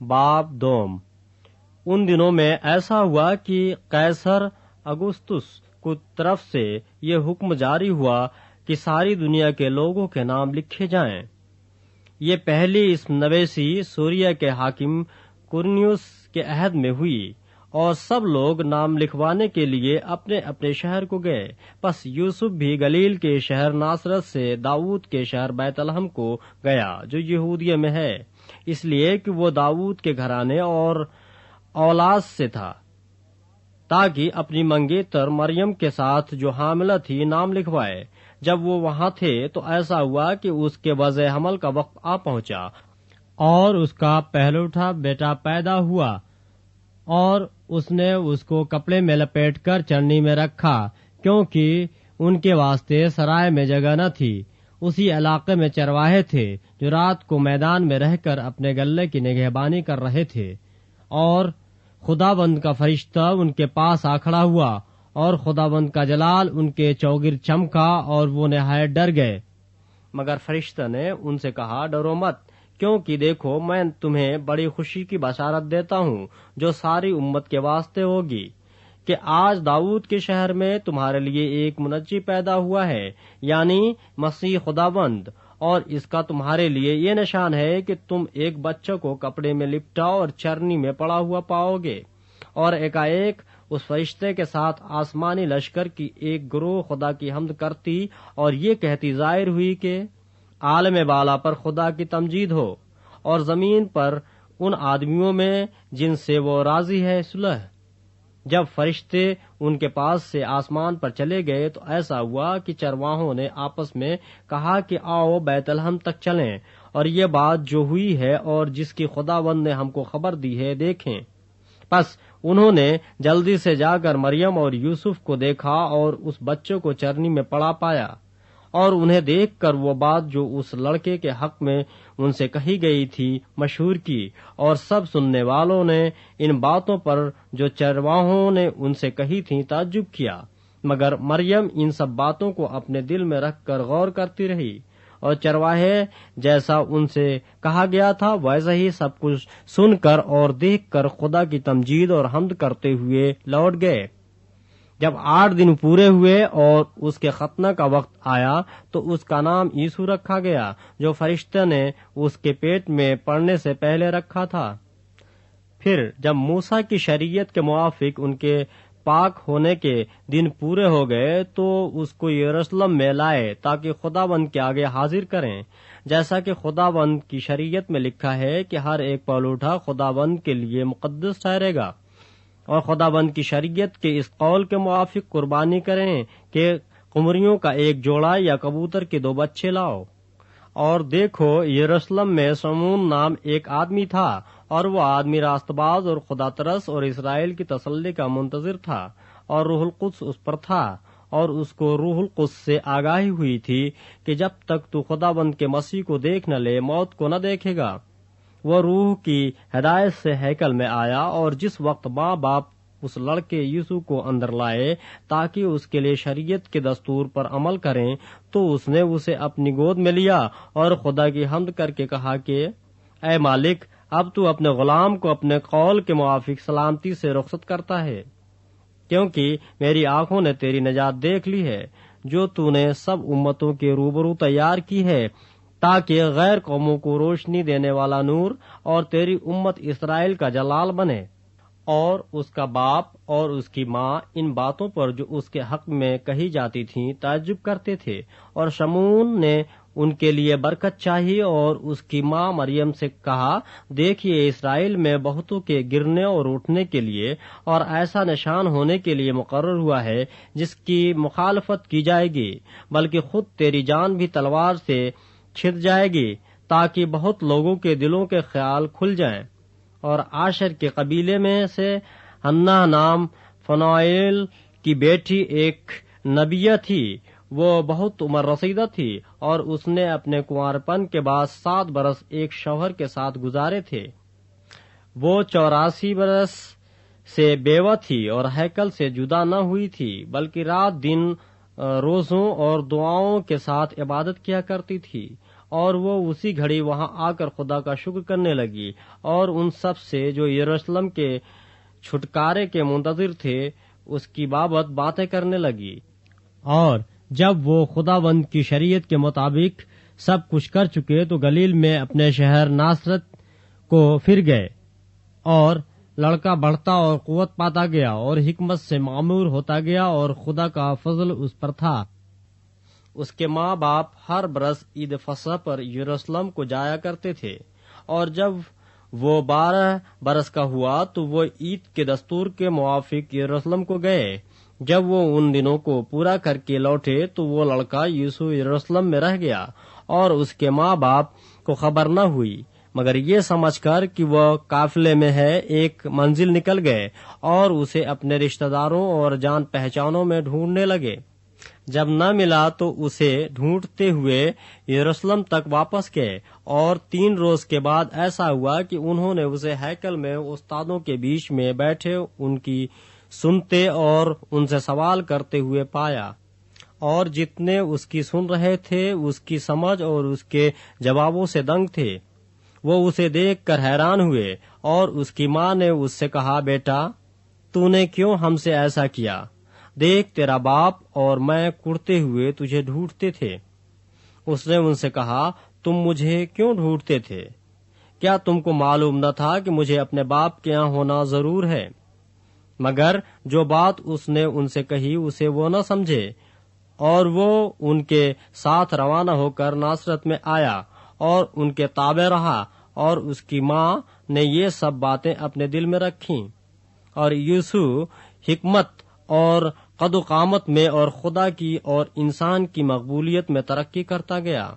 باب دوم۔ ان دنوں میں ایسا ہوا کہ قیصر اگستس کی طرف سے یہ حکم جاری ہوا کہ ساری دنیا کے لوگوں کے نام لکھے جائیں۔ یہ پہلی اسم نویسی سوریہ کے حاکم قرنیوس کے عہد میں ہوئی، اور سب لوگ نام لکھوانے کے لیے اپنے اپنے شہر کو گئے۔ پس یوسف بھی گلیل کے شہر ناصرت سے داؤد کے شہر بیت لحم کو گیا جو یہودیہ میں ہے، اس لیے کہ وہ داؤد کے گھرانے اور اولاد سے تھا، تاکہ اپنی منگیتر مریم کے ساتھ جو حاملہ تھی نام لکھوائے۔ جب وہ وہاں تھے تو ایسا ہوا کہ اس کے وضع حمل کا وقت آ پہنچا، اور اس کا پہلوٹا بیٹا پیدا ہوا، اور اس نے اس کو کپڑے میں لپیٹ کر چرنی میں رکھا، کیونکہ ان کے واسطے سرائے میں جگہ نہ تھی۔ اسی علاقے میں چرواہے تھے جو رات کو میدان میں رہ کر اپنے گلے کی نگہبانی کر رہے تھے، اور خداوند کا فرشتہ ان کے پاس آ کھڑا ہوا، اور خداوند کا جلال ان کے چوگرد چمکا، اور وہ نہایت ڈر گئے۔ مگر فرشتہ نے ان سے کہا، ڈرو مت، کیونکہ دیکھو میں تمہیں بڑی خوشی کی بشارت دیتا ہوں جو ساری امت کے واسطے ہوگی، کہ آج داؤد کے شہر میں تمہارے لیے ایک منجی پیدا ہوا ہے، یعنی مسیح خداوند۔ اور اس کا تمہارے لیے یہ نشان ہے کہ تم ایک بچہ کو کپڑے میں لپٹا اور چرنی میں پڑا ہوا پاؤ گے۔ اور ایک اس فرشتے کے ساتھ آسمانی لشکر کی ایک گروہ خدا کی حمد کرتی اور یہ کہتی ظاہر ہوئی کہ عالم بالا پر خدا کی تمجید ہو، اور زمین پر ان آدمیوں میں جن سے وہ راضی ہے صلح۔ جب فرشتے ان کے پاس سے آسمان پر چلے گئے تو ایسا ہوا کہ چرواہوں نے آپس میں کہا کہ آؤ بیت لحم تک چلیں اور یہ بات جو ہوئی ہے اور جس کی خداوند نے ہم کو خبر دی ہے دیکھیں۔ پس انہوں نے جلدی سے جا کر مریم اور یوسف کو دیکھا اور اس بچے کو چرنی میں پڑا پایا، اور انہیں دیکھ کر وہ بات جو اس لڑکے کے حق میں ان سے کہی گئی تھی مشہور کی، اور سب سننے والوں نے ان باتوں پر جو چرواہوں نے ان سے کہی تھیں تعجب کیا۔ مگر مریم ان سب باتوں کو اپنے دل میں رکھ کر غور کرتی رہی، اور چرواہے جیسا ان سے کہا گیا تھا ویسا ہی سب کچھ سن کر اور دیکھ کر خدا کی تمجید اور حمد کرتے ہوئے لوٹ گئے۔ جب 8 دن پورے ہوئے اور اس کے ختنہ کا وقت آیا تو اس کا نام یسوع رکھا گیا، جو فرشتے نے اس کے پیٹ میں پڑنے سے پہلے رکھا تھا۔ پھر جب موسیٰ کی شریعت کے موافق ان کے پاک ہونے کے دن پورے ہو گئے تو اس کو یروشلم میں لائے تاکہ خداوند کے آگے حاضر کریں، جیسا کہ خداوند کی شریعت میں لکھا ہے کہ ہر ایک پلوٹا خداوند کے لیے مقدس ٹھہرے گا۔ اور خداوند کی شریعت کے اس قول کے موافق قربانی کریں کہ قمریوں کا ایک جوڑا یا کبوتر کے 2 بچے لاؤ۔ اور دیکھو یروشلم میں شمعون نام ایک آدمی تھا، اور وہ آدمی راست باز اور خدا ترس اور اسرائیل کی تسلی کا منتظر تھا، اور روح القدس اس پر تھا، اور اس کو روح القدس سے آگاہی ہوئی تھی کہ جب تک تو خداوند کے مسیح کو دیکھ نہ لے موت کو نہ دیکھے گا۔ وہ روح کی ہدایت سے ہیکل میں آیا، اور جس وقت ماں باپ اس لڑکے یسوع کو اندر لائے تاکہ اس کے لیے شریعت کے دستور پر عمل کریں، تو اس نے اسے اپنی گود میں لیا اور خدا کی حمد کر کے کہا کہ اے مالک، اب تو اپنے غلام کو اپنے قول کے موافق سلامتی سے رخصت کرتا ہے، کیونکہ میری آنکھوں نے تیری نجات دیکھ لی ہے جو تو نے سب امتوں کے روبرو تیار کی ہے، تاکہ غیر قوموں کو روشنی دینے والا نور اور تیری امت اسرائیل کا جلال بنے۔ اور اس کا باپ اور اس کی ماں ان باتوں پر جو اس کے حق میں کہی جاتی تھیں تعجب کرتے تھے، اور شمعون نے ان کے لیے برکت چاہی اور اس کی ماں مریم سے کہا، دیکھیے اسرائیل میں بہتوں کے گرنے اور اٹھنے کے لیے اور ایسا نشان ہونے کے لیے مقرر ہوا ہے جس کی مخالفت کی جائے گی، بلکہ خود تیری جان بھی تلوار سے چھن جائے گی، تاکہ بہت لوگوں کے دلوں کے خیال کھل جائیں۔ اور عاشر کے قبیلے میں سے ہنہ نام فنوئیل کی بیٹی ایک نبیہ تھی، وہ بہت عمر رسیدہ تھی، اور اس نے اپنے کنوارپن کے بعد 7 برس ایک شوہر کے ساتھ گزارے تھے۔ وہ 84 برس سے بیوہ تھی اور ہیکل سے جدا نہ ہوئی تھی، بلکہ رات دن روزوں اور دعاؤں کے ساتھ عبادت کیا کرتی تھی، اور وہ اسی گھڑی وہاں آ کر خدا کا شکر کرنے لگی اور ان سب سے جو یروشلم کے چھٹکارے کے منتظر تھے اس کی بابت باتیں کرنے لگی۔ اور جب وہ خداوند کی شریعت کے مطابق سب کچھ کر چکے تو گلیل میں اپنے شہر ناصرت کو پھر گئے، اور لڑکا بڑھتا اور قوت پاتا گیا اور حکمت سے معمور ہوتا گیا اور خدا کا فضل اس پر تھا۔ اس کے ماں باپ ہر برس عید فصح پر یروشلم کو جایا کرتے تھے، اور جب وہ 12 برس کا ہوا تو وہ عید کے دستور کے موافق یروشلم کو گئے۔ جب وہ ان دنوں کو پورا کر کے لوٹے تو وہ لڑکا یسوع یروشلم میں رہ گیا اور اس کے ماں باپ کو خبر نہ ہوئی، مگر یہ سمجھ کر کہ وہ قافلے میں ہے ایک منزل نکل گئے اور اسے اپنے رشتہ داروں اور جان پہچانوں میں ڈھونڈنے لگے۔ جب نہ ملا تو اسے ڈھونڈتے ہوئے یروشلم تک واپس گئے، اور 3 روز کے بعد ایسا ہوا کہ انہوں نے اسے ہیکل میں استادوں کے بیچ میں بیٹھے ان کی سنتے اور ان سے سوال کرتے ہوئے پایا، اور جتنے اس کی سن رہے تھے اس کی سمجھ اور اس کے جوابوں سے دنگ تھے۔ وہ اسے دیکھ کر حیران ہوئے، اور اس کی ماں نے اس سے کہا، بیٹا تو نے کیوں ہم سے ایسا کیا؟ دیکھ تیرا باپ اور میں کڑتے ہوئے تجھے ڈھونڈتے تھے۔ اس نے ان سے کہا، تم مجھے کیوں ڈھونڈتے تھے؟ کیا تم کو معلوم نہ تھا کہ مجھے اپنے باپ کے یہاں ہونا ضرور ہے؟ مگر جو بات اس نے ان سے کہی اسے وہ نہ سمجھے، اور وہ ان کے ساتھ روانہ ہو کر ناصرت میں آیا اور ان کے تابع رہا، اور اس کی ماں نے یہ سب باتیں اپنے دل میں رکھیں۔ اور یسوع حکمت اور قد و قامت میں اور خدا کی اور انسان کی مقبولیت میں ترقی کرتا گیا۔